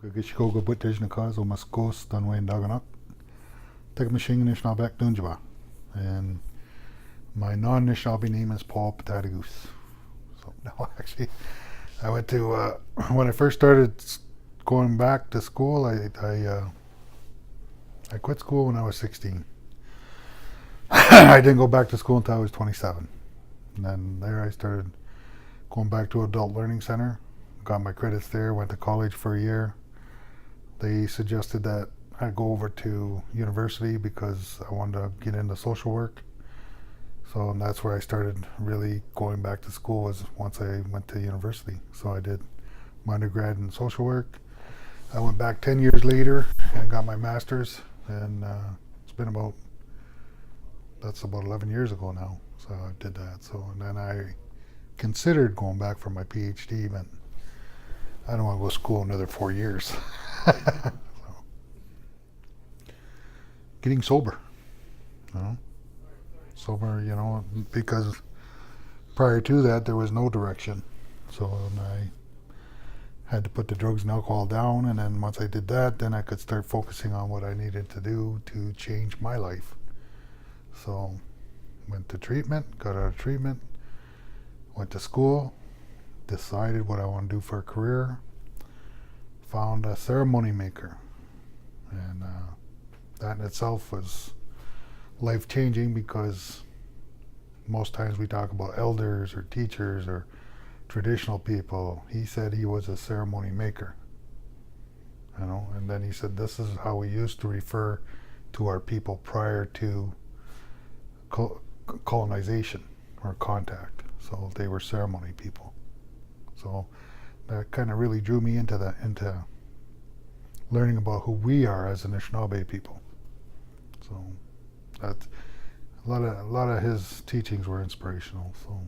Gishkoga Buttish Nakazo Maskos Dunway Daganak. Take a machine Nishnabek Dunjaba. And my non Nishnabie name is Paul Patatagoose. So, no, actually, I went to, when I first started going back to school, I quit school when I was 16. I didn't go back to school until I was 27. And then there I started going back to Adult Learning Center. Got my credits there, went to college for a year. They suggested that I go over to university because I wanted to get into social work. So that's where I started really going back to school, was once I went to university. So I did my undergrad in social work. I went back 10 years later and got my master's, and it's been that's about 11 years ago now. So I did that. So and then I considered going back for my PhD, but I don't want to go to school another 4 years. So, getting sober, sober, because prior to that there was no direction. So I had to put the drugs and alcohol down, and then once I did that, then I could start focusing on what I needed to do to change my life. So went to treatment, got out of treatment, went to school, decided what I want to do for a career, found a ceremony maker, and that in itself was life-changing, because most times we talk about elders or teachers or traditional people. He said he was a ceremony maker, and then he said this is how we used to refer to our people prior to colonization or contact. So they were ceremony people. So that kind of really drew me into learning about who we are as Anishinaabe people. So that's a lot of his teachings were inspirational. So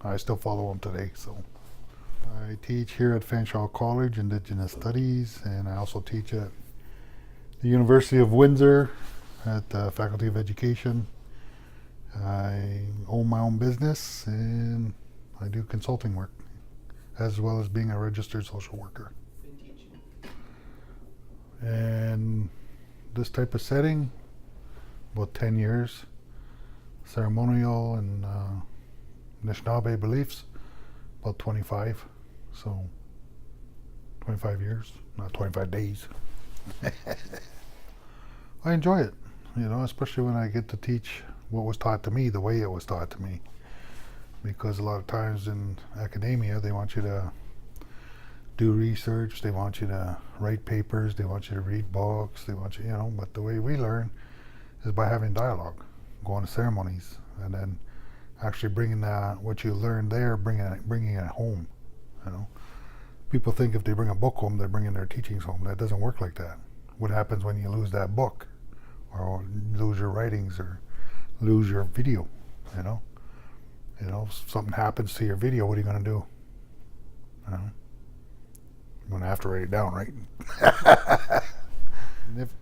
I still follow him today. So I teach here at Fanshawe College, Indigenous Studies, and I also teach at the University of Windsor at the Faculty of Education. I own my own business, and I do consulting work, as well as being a registered social worker. And this type of setting, about 10 years. Ceremonial and Anishinaabe beliefs, about 25. So 25 years, not 25 days. I enjoy it, especially when I get to teach what was taught to me the way it was taught to me. Because a lot of times in academia, they want you to do research, they want you to write papers, they want you to read books, they want you, but the way we learn is by having dialogue, going to ceremonies, and then actually bringing what you learned there, bringing it home. People think if they bring a book home, they're bringing their teachings home. That doesn't work like that. What happens when you lose that book, or lose your writings, or lose your video? If something happens to your video, what are you going to do? You're going to have to write it down, right?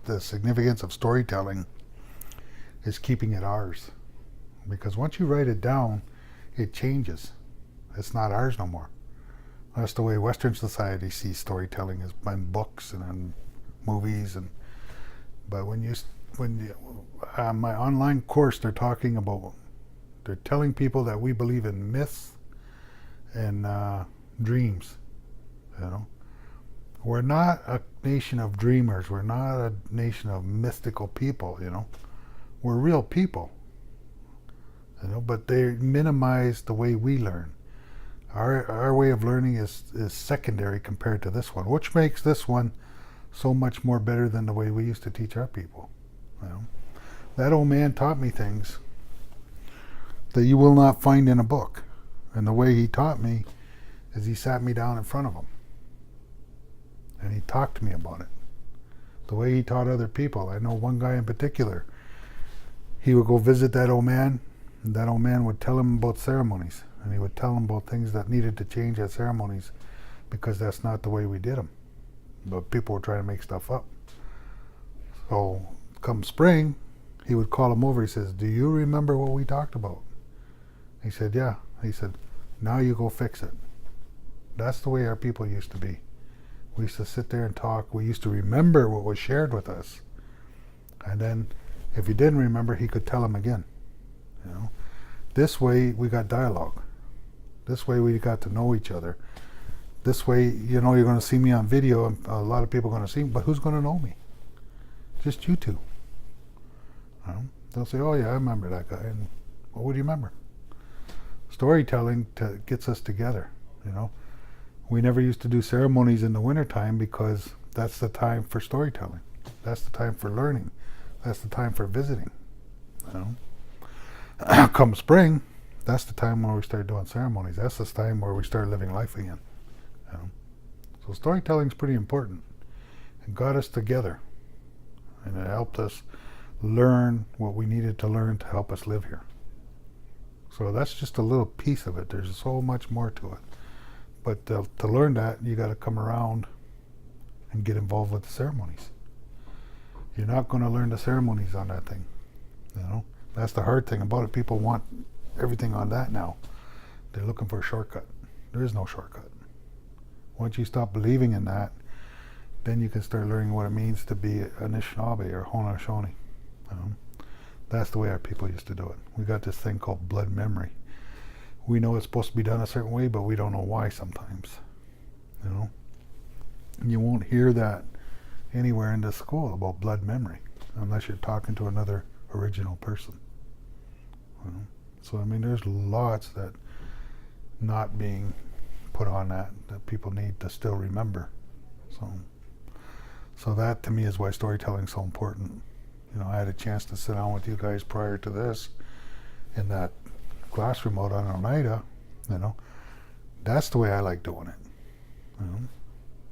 The significance of storytelling is keeping it ours. Because once you write it down, it changes. It's not ours no more. That's the way Western society sees storytelling, is in books and in movies. But when my online course, they're telling people that we believe in myths and dreams. We're not a nation of dreamers. We're not a nation of mystical people. We're real people. But they minimize the way we learn. Our way of learning is secondary compared to this one, which makes this one so much more better than the way we used to teach our people. That old man taught me things that you will not find in a book. And the way he taught me is he sat me down in front of him and he talked to me about it. The way he taught other people. I know one guy in particular, he would go visit that old man, and that old man would tell him about ceremonies, and he would tell him about things that needed to change at ceremonies, because that's not the way we did them. But people were trying to make stuff up. So come spring, he would call him over. He says, "Do you remember what we talked about?" He said, "Yeah." He said, "Now you go fix it." That's the way our people used to be. We used to sit there and talk. We used to remember what was shared with us. And then if you didn't remember, he could tell him again. You know, this way we got dialogue. This way we got to know each other. This way, you know, you're going to see me on video, and a lot of people are going to see me, but who's going to know me? Just you two. You know? They'll say, oh yeah, I remember that guy. And what would you remember? Storytelling gets us together, you know. We never used to do ceremonies in the wintertime because that's the time for storytelling. That's the time for learning. That's the time for visiting, you know. Come spring, that's the time when we start doing ceremonies. That's the time where we start living life again. You know? So storytelling is pretty important. It got us together, and it helped us learn what we needed to learn to help us live here. So that's just a little piece of it. There's so much more to it. But to learn that, you got to come around and get involved with the ceremonies. You're not going to learn the ceremonies on that thing. You know, that's the hard thing about it. People want everything on that now. They're looking for a shortcut. There is no shortcut. Once you stop believing in that, then you can start learning what it means to be an Anishinaabe or Haudenosaunee. That's the way our people used to do it. We got this thing called blood memory. We know it's supposed to be done a certain way, but we don't know why sometimes. You know, and you won't hear that anywhere in the school about blood memory unless you're talking to another original person. You know? So I mean, there's lots that not being put on that people need to still remember. So that to me is why storytelling is so important. You know, I had a chance to sit down with you guys prior to this in that classroom out on Oneida. You know, that's the way I like doing it. You know,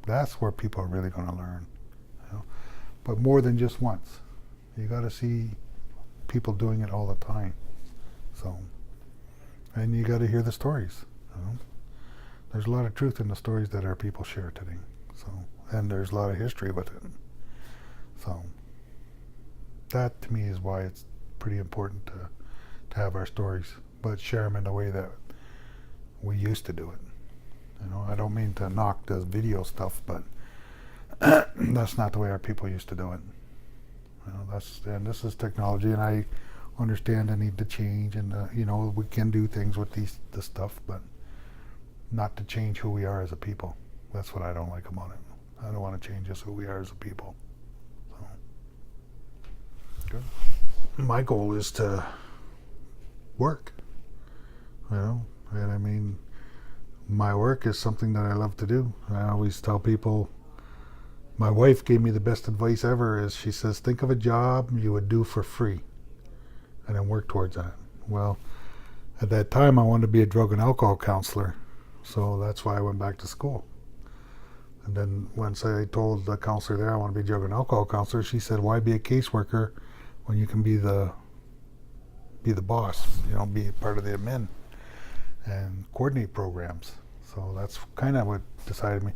that's where people are really going to learn. You know, but more than just once. You got to see people doing it all the time. So, and you got to hear the stories. You know, there's a lot of truth in the stories that our people share today. So, and there's a lot of history with it. So, that to me is why it's pretty important to have our stories, but share them in the way that we used to do it. You know, I don't mean to knock the video stuff, but that's not the way our people used to do it. You know, and this is technology, and I understand the need to change, and you know, we can do things with this stuff, but not to change who we are as a people. That's what I don't like about it. I don't want to change us who we are as a people. So, good. My goal is to work, you know, and I mean, my work is something that I love to do. I always tell people, my wife gave me the best advice ever, is she says, think of a job you would do for free and then work towards that. Well, at that time I wanted to be a drug and alcohol counselor, so that's why I went back to school. And then once I told the counselor there I want to be a drug and alcohol counselor, she said, why be a caseworker when you can be the boss, you know, be part of the admin and coordinate programs. So that's kind of what decided me.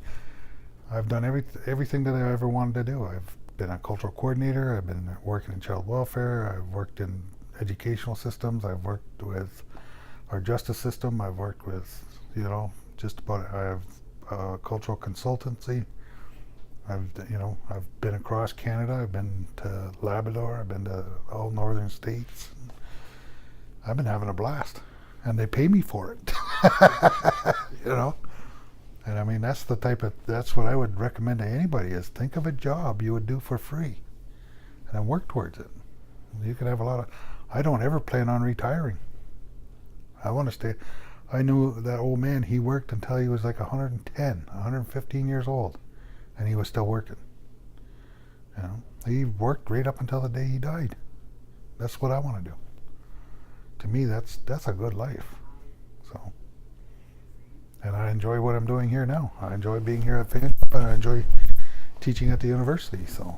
I've done everything that I ever wanted to do. I've been a cultural coordinator, I've been working in child welfare, I've worked in educational systems, I've worked with our justice system, I've worked with, you know, just about, I have cultural consultancy. I've been across Canada, I've been to Labrador, I've been to all northern states. I've been having a blast, and they pay me for it. You know, and I mean, that's what I would recommend to anybody, is think of a job you would do for free and then work towards it. You could have I don't ever plan on retiring. I want to stay. I knew that old man, he worked until he was like 115 years old, and he was still working. You know, he worked right up until the day he died. That's what I want to do. To me, that's a good life. So, and I enjoy what I'm doing here now. I enjoy being here at FANCHOP, and I enjoy teaching at the university. So